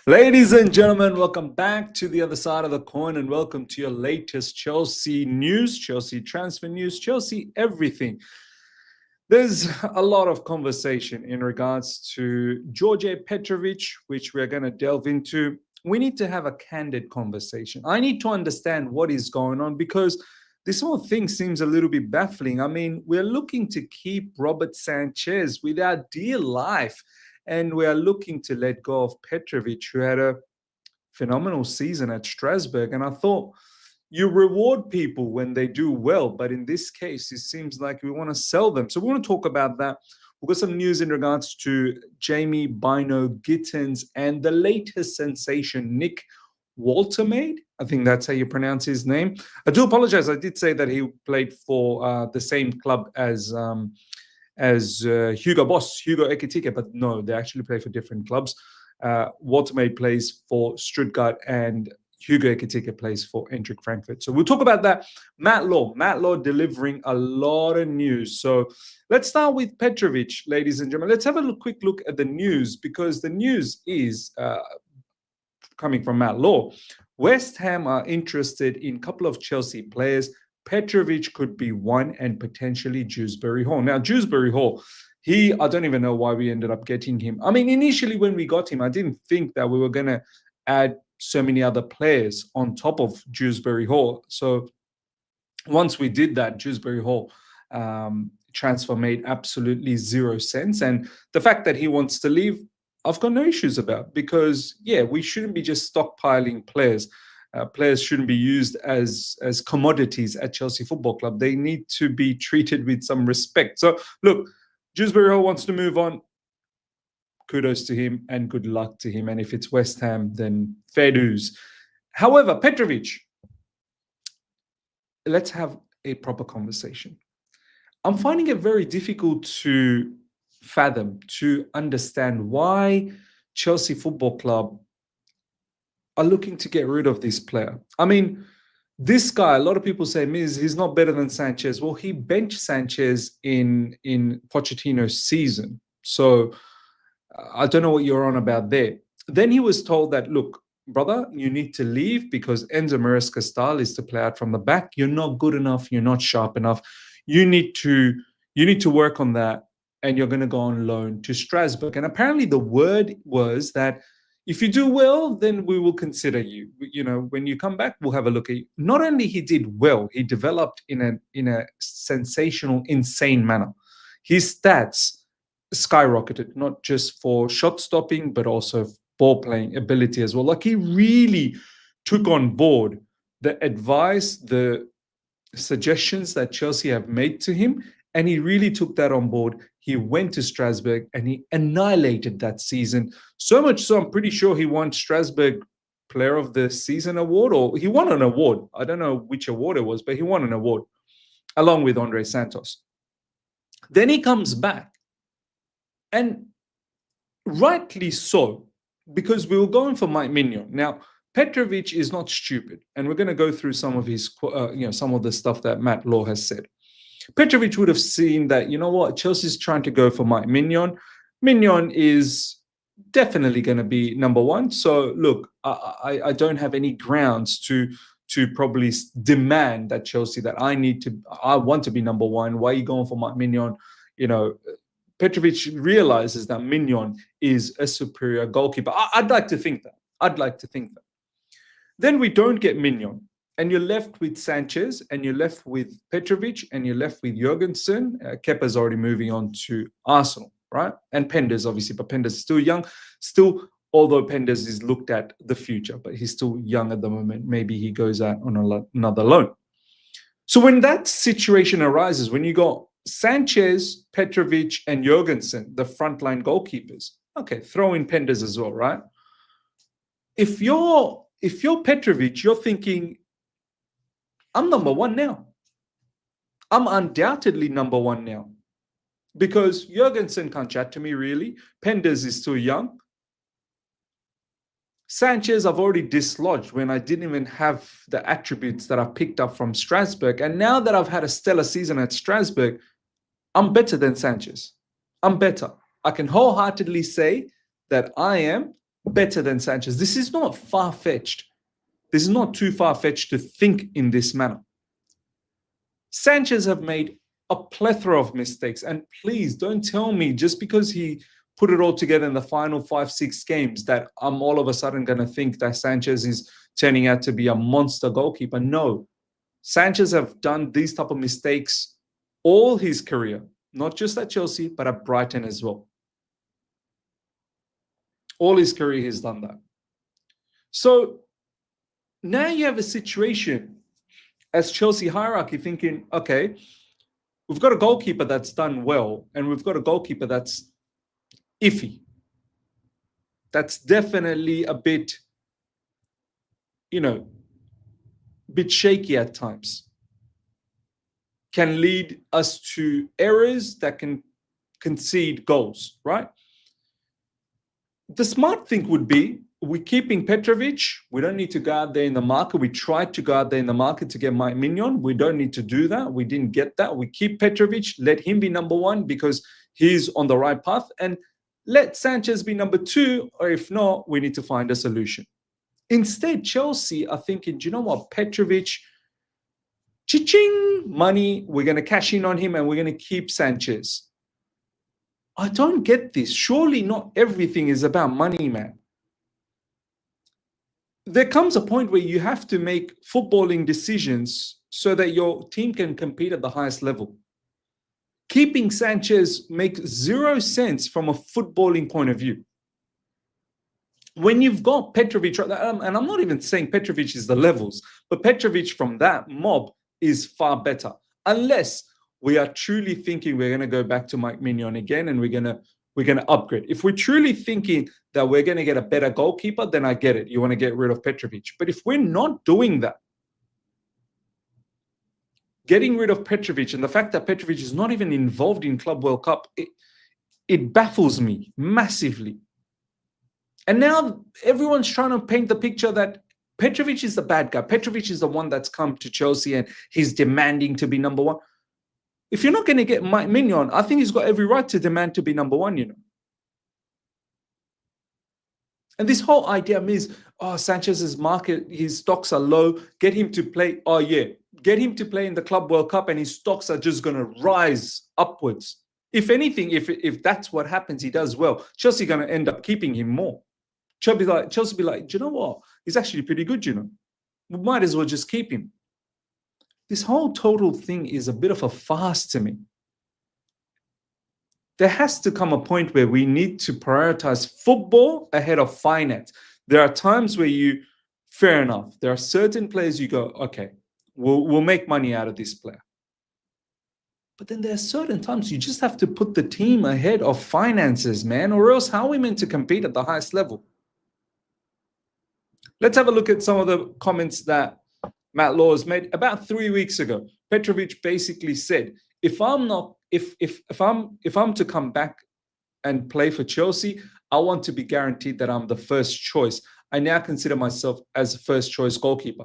Ladies and gentlemen, welcome back to the other side of the coin and welcome to your latest Chelsea news, Chelsea transfer news, Chelsea everything. There's a lot of conversation in regards to George Petrovic, which we're going to delve into. We need to have a candid conversation. I need to understand what is going on because this whole thing seems a little bit baffling. I mean, we're looking to keep Robert Sanchez with our dear life, and we are looking to let go of Petrovic, who had a phenomenal season at Strasbourg. And I thought, you reward people when they do well, but in this case, it seems like we want to sell them. So we want to talk about that. We've got some news in regards to Jamie Bino Gittens and the latest sensation, Nick Woltemade. I think that's how you pronounce his name. I do apologize. I did say that he played for the same club as Hugo Ekitike, but no, they actually play for different clubs. Woltemade plays for Stuttgart and Hugo Ekitike plays for Eintracht Frankfurt. So we'll talk about that. Matt Law delivering a lot of news. So let's start with Petrovic, ladies and gentlemen. Let's have a quick look at the news because the news is coming from Matt Law. West Ham are interested in a couple of Chelsea players. Petrovic could be one and potentially Dewsbury-Hall. Now, Dewsbury-Hall, I don't even know why we ended up getting him. I mean, initially when we got him, I didn't think that we were going to add so many other players on top of Dewsbury-Hall. So once we did that, Dewsbury-Hall transfer made absolutely zero sense. And the fact that he wants to leave, I've got no issues about because, yeah, we shouldn't be just stockpiling players. Players shouldn't be used as commodities at Chelsea Football Club. They need to be treated with some respect. So, look, Dewsbury-Hall wants to move on. Kudos to him and good luck to him. And if it's West Ham, then fair dues. However, Petrovic, let's have a proper conversation. I'm finding it very difficult to fathom, to understand why Chelsea Football Club are looking to get rid of this player. I mean, this guy, a lot of people say, he's not better than Sanchez. Well, he benched Sanchez in Pochettino's season. So I don't know what you're on about there. Then he was told that, look, brother, you need to leave because Enzo Maresca's style is to play out from the back. You're not good enough. You're not sharp enough. You need to work on that, and you're going to go on loan to Strasbourg. And apparently the word was that if you do well, then we will consider you. You know, when you come back, we'll have a look at you. Not only he did well, he developed in a sensational, insane manner. His stats skyrocketed, not just for shot stopping, but also ball playing ability as well. Like he really took on board the advice, the suggestions that Chelsea have made to him, and he really took that on board. He went to Strasbourg and he annihilated that season. So much so, I'm pretty sure he won Strasbourg Player of the Season award, or he won an award. I don't know which award it was, but he won an award along with Andre Santos. Then he comes back, and rightly so, because we were going for Mike Mignon. Now, Petrovic is not stupid, and we're going to go through some of his, some of the stuff that Matt Law has said. Petrovic would have seen that, you know what, Chelsea's trying to go for Mike Mignon. Mignon is definitely going to be number one. So, look, I don't have any grounds to probably demand that Chelsea, that I want to be number one. Why are you going for Mike Mignon? You know, Petrovic realizes that Mignon is a superior goalkeeper. I'd like to think that. Then we don't get Mignon. And you're left with Sanchez, and you're left with Petrovic, and you're left with Jorgensen. Kepa's already moving on to Arsenal, right? And Penders, obviously, but Penders is still young. Still, although Penders is looked at the future, but he's still young at the moment. Maybe he goes out on another loan. So when that situation arises, when you got Sanchez, Petrovic, and Jorgensen, the frontline goalkeepers, okay, throw in Penders as well, right? If you're Petrovic, you're thinking, I'm number one now. I'm undoubtedly number one now. Because Jorgensen can't chat to me, really. Penders is still young. Sanchez, I've already dislodged when I didn't even have the attributes that I picked up from Strasbourg. And now that I've had a stellar season at Strasbourg, I'm better than Sanchez. I'm better. I can wholeheartedly say that I am better than Sanchez. This is not far-fetched. This is not too far-fetched to think in this manner. Sanchez have made a plethora of mistakes. And please don't tell me just because he put it all together in the final 5-6 games that I'm all of a sudden going to think that Sanchez is turning out to be a monster goalkeeper. No. Sanchez have done these type of mistakes all his career, not just at Chelsea, but at Brighton as well. All his career he's done that. So now you have a situation as Chelsea hierarchy thinking, okay, we've got a goalkeeper that's done well, and we've got a goalkeeper that's iffy. That's definitely a bit, bit shaky at times. Can lead us to errors that can concede goals, right? The smart thing would be we're keeping Petrovic. We don't need to go out there in the market. We tried to go out there in the market to get Mike Mignon. We don't need to do that. We didn't get that. We keep Petrovic, let him be number one because he's on the right path, and let Sanchez be number two, or if not, we need to find a solution. Instead, Chelsea are thinking, do you know what, Petrovic, cha-ching, money, we're going to cash in on him and we're going to keep Sanchez. I don't get this. Surely not everything is about money, man. There comes a point where you have to make footballing decisions so that your team can compete at the highest level. Keeping Sanchez makes zero sense from a footballing point of view. When you've got Petrovic, and I'm not even saying Petrovic is the levels, but Petrovic from that mob is far better. Unless we are truly thinking we're going to go back to Mike Mignon again and we're going to upgrade. If we're truly thinking that we're going to get a better goalkeeper, then I get it. You want to get rid of Petrovic. But if we're not doing that, getting rid of Petrovic and the fact that Petrovic is not even involved in Club World Cup, it baffles me massively. And now everyone's trying to paint the picture that Petrovic is the bad guy. Petrovic is the one that's come to Chelsea and he's demanding to be number one. If you're not going to get Mike Mignon, I think he's got every right to demand to be number one, And this whole idea means, Sanchez's market, his stocks are low. Get him to play. Oh, yeah. Get him to play in the Club World Cup and his stocks are just going to rise upwards. If anything, if that's what happens, he does well. Chelsea going to end up keeping him more. Chelsea be like, do you know what? He's actually pretty good, We might as well just keep him. This whole total thing is a bit of a farce to me. There has to come a point where we need to prioritize football ahead of finance. There are times where fair enough. There are certain players you go, okay, we'll make money out of this player. But then there are certain times you just have to put the team ahead of finances, man, or else how are we meant to compete at the highest level? Let's have a look at some of the comments that Matt Laws made about 3 weeks ago. Petrovic basically said, if I'm to come back and play for Chelsea, I want to be guaranteed that I'm the first choice. I now consider myself as a first choice goalkeeper.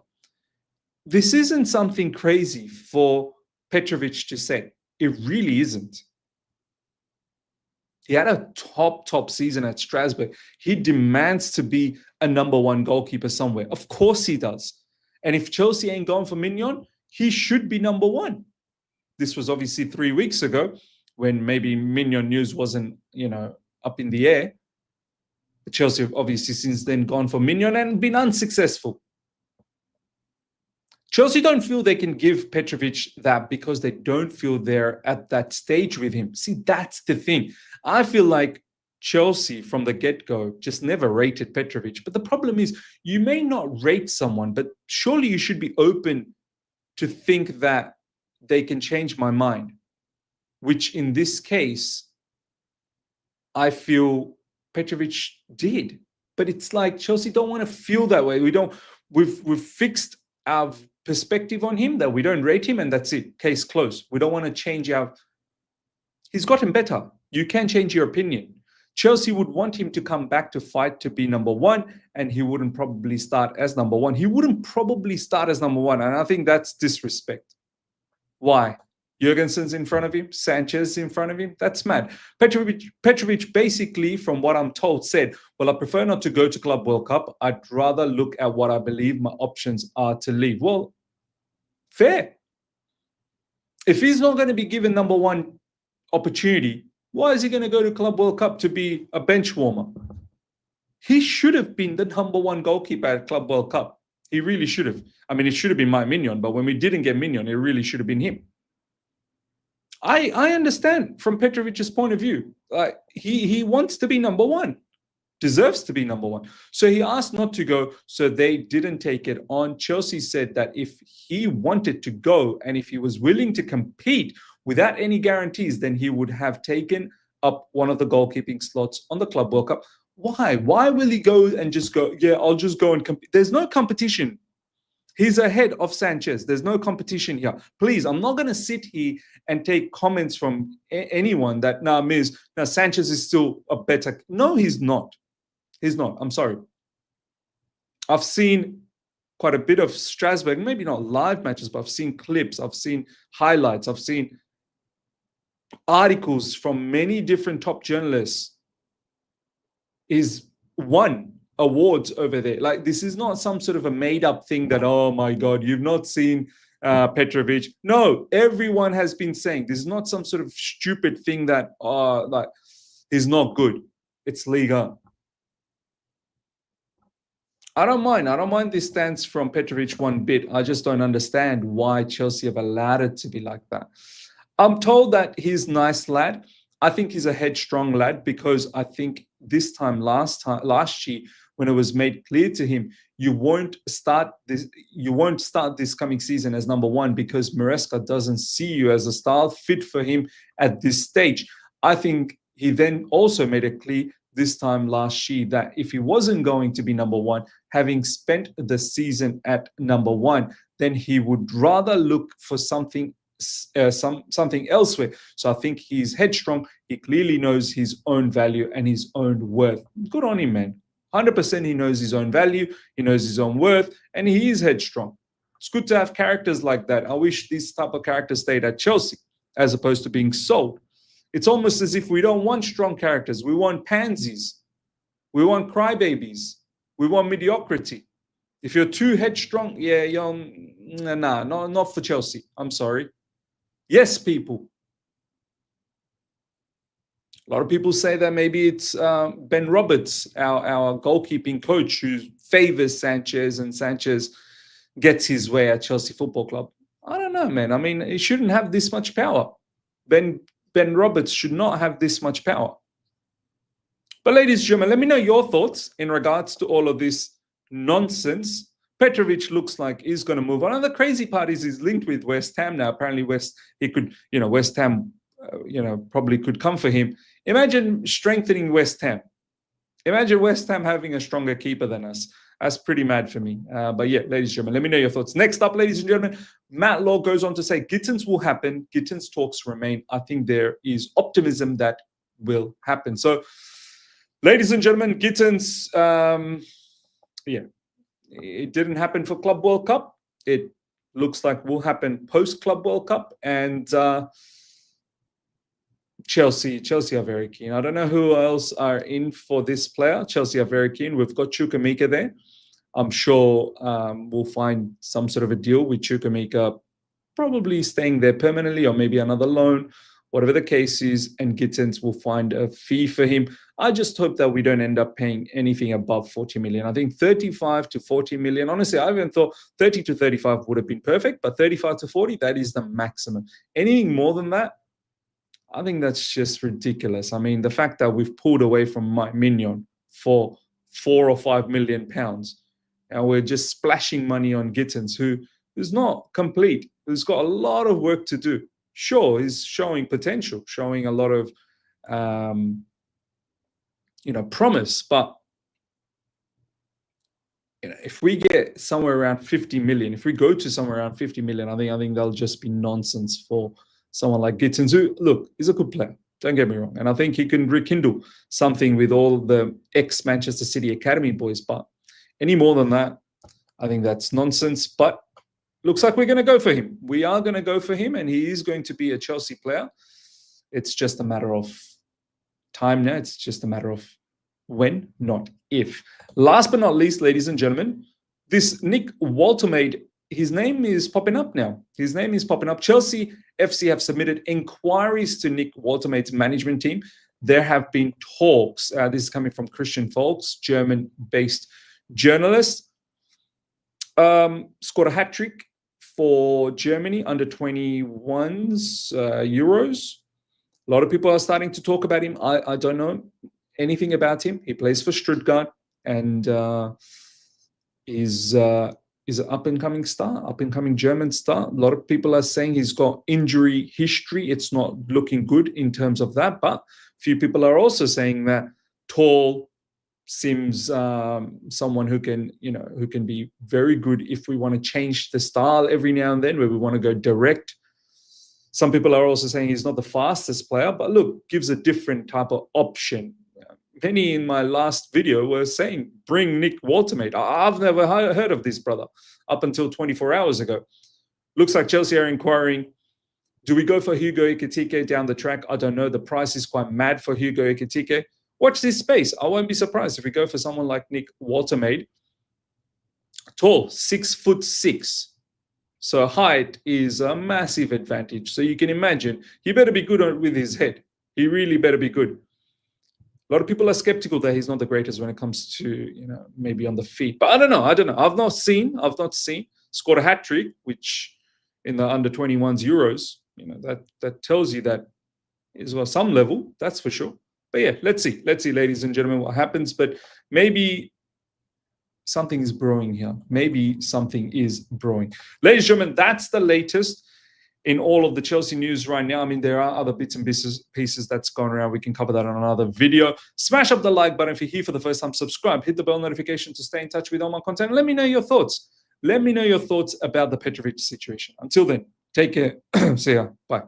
This isn't something crazy for Petrovic to say. It really isn't. He had a top season at Strasbourg. He demands to be a number one goalkeeper somewhere. Of course he does. And if Chelsea ain't going for Mignon, he should be number one. This was obviously 3 weeks ago when maybe Mignon news wasn't, up in the air. But Chelsea have obviously since then gone for Mignon and been unsuccessful. Chelsea don't feel they can give Petrovic that because they don't feel they're at that stage with him. See, that's the thing. I feel like Chelsea from the get-go just never rated Petrovic. But the problem is you may not rate someone, but surely you should be open to think that they can change my mind, which in this case, I feel Petrovic did. But it's like Chelsea don't want to feel that way. We've fixed our perspective on him that we don't rate him and that's it. Case closed. We don't want to change he's gotten better. You can change your opinion. Chelsea would want him to come back to fight to be number one, and he wouldn't probably start as number one. He wouldn't probably start as number one, and I think that's disrespect. Why? Jurgensen's in front of him, Sanchez in front of him. That's mad. Petrovic basically, from what I'm told, said, well, I prefer not to go to Club World Cup. I'd rather look at what I believe my options are to leave. Well, fair. If he's not going to be given number one opportunity, why is he going to go to Club World Cup to be a bench warmer? He should have been the number one goalkeeper at Club World Cup. He really should have. I mean, it should have been my Mignon, but when we didn't get Mignon, it really should have been him. I understand from Petrovic's point of view. He wants to be number one, deserves to be number one. So he asked not to go, so they didn't take it on. Chelsea said that if he wanted to go and if he was willing to compete without any guarantees, then he would have taken up one of the goalkeeping slots on the Club World Cup. Why? Why will he go and just go, yeah, I'll just go and compete? There's no competition. He's ahead of Sanchez. There's no competition here. Please, I'm not going to sit here and take comments from anyone that, Sanchez is still a better. No, he's not. He's not. I'm sorry. I've seen quite a bit of Strasbourg, maybe not live matches, but I've seen clips. I've seen highlights. I've seen articles from many different top journalists. He's won awards over there. Like, this is not some sort of a made-up thing that, oh my God, you've not seen Petrovic. No, everyone has been saying this is not some sort of stupid thing that like is not good. It's Liga. I don't mind this stance from Petrovic one bit. I just don't understand why Chelsea have allowed it to be like that. I'm told that he's a nice lad. I think he's a headstrong lad because I think this time last year, when it was made clear to him, you won't start this coming season as number one because Maresca doesn't see you as a style fit for him at this stage. I think he then also made it clear this time last year that if he wasn't going to be number one, having spent the season at number one, then he would rather look for something elsewhere. So I think he's headstrong. He clearly knows his own value and his own worth. Good on him, man. 100% he knows his own value, he knows his own worth, and he is headstrong. It's good to have characters like that. I wish this type of character stayed at Chelsea as opposed to being sold. It's almost as if we don't want strong characters. We want pansies. We want crybabies. We want mediocrity. If you're too headstrong, not for Chelsea. I'm sorry. Yes, people. A lot of people say that maybe it's Ben Roberts, our goalkeeping coach, who favors Sanchez and Sanchez gets his way at Chelsea Football Club. I don't know, man. I mean, he shouldn't have this much power. Ben Roberts should not have this much power. But ladies and gentlemen, let me know your thoughts in regards to all of this nonsense. Petrovic looks like he's going to move on. And the crazy part is he's linked with West Ham now. Apparently West Ham, probably could come for him. Imagine strengthening West Ham. Imagine West Ham having a stronger keeper than us. That's pretty mad for me. But yeah, ladies and gentlemen, let me know your thoughts. Next up, ladies and gentlemen, Matt Law goes on to say, Gittens will happen. Gittens talks remain. I think there is optimism that will happen. So, ladies and gentlemen, Gittens, it didn't happen for Club World Cup. It looks like will happen post-Club World Cup. And Chelsea are very keen. I don't know who else are in for this player. Chelsea are very keen. We've got Chukwuemeka there. I'm sure we'll find some sort of a deal with Chukwuemeka probably staying there permanently or maybe another loan, whatever the case is, and Gittens will find a fee for him. I just hope that we don't end up paying anything above 40 million. I think 35 to 40 million. Honestly, I even thought 30 to 35 would have been perfect, but 35 to 40, that is the maximum. Anything more than that, I think that's just ridiculous. I mean, the fact that we've pulled away from my Mignon for £4 or £5 million, and we're just splashing money on Gittens, who's not complete, who's got a lot of work to do. Sure, he's showing potential, showing a lot of, promise. But if we get somewhere around 50 million, if we go to somewhere around 50 million, I think that'll just be nonsense for someone like Gittens, who, look, is a good player. Don't get me wrong. And I think he can rekindle something with all the ex-Manchester City Academy boys. But any more than that, I think that's nonsense. But looks like we're going to go for him. We are going to go for him, and he is going to be a Chelsea player. It's just a matter of time now. It's just a matter of when, not if. Last but not least, ladies and gentlemen, this Nick Woltemade, his name is popping up now. His name is popping up. Chelsea FC have submitted inquiries to Nick Woltemade's management team. There have been talks. This is coming from Christian Volks, German-based journalist. Scored a hat-trick for Germany under 21s Euros. A lot of people are starting to talk about him. I don't know anything about him. He plays for Stuttgart and is an up-and-coming star, up-and-coming German star. A lot of people are saying he's got injury history. It's not looking good in terms of that, but a few people are also saying that tall, seems someone who can be very good if we want to change the style every now and then, where we want to go direct. Some people are also saying he's not the fastest player, but look, gives a different type of option. Many in my last video were saying, bring Nick Woltemade. I've never heard of this brother up until 24 hours ago. Looks like Chelsea are inquiring, do we go for Hugo Ekitike down the track? I don't know. The price is quite mad for Hugo Ekitike. Watch this space. I won't be surprised if we go for someone like Nick Woltemade. Tall, 6'6". So height is a massive advantage. So you can imagine, he better be good with his head. He really better be good. A lot of people are skeptical that he's not the greatest when it comes to, maybe on the feet. But I don't know. I've not seen. Scored a hat-trick, which in the under 21s Euros, that tells you that is some level, that's for sure. But yeah, let's see, ladies and gentlemen, what happens. But maybe something is brewing here. Ladies and gentlemen, that's the latest in all of the Chelsea news right now. I mean, there are other bits and pieces that's going around. We can cover that on another video. Smash up the like button if you're here for the first time. Subscribe, hit the bell notification to stay in touch with all my content. Let me know your thoughts. Let me know your thoughts about the Petrovic situation. Until then, take care. See ya. Bye.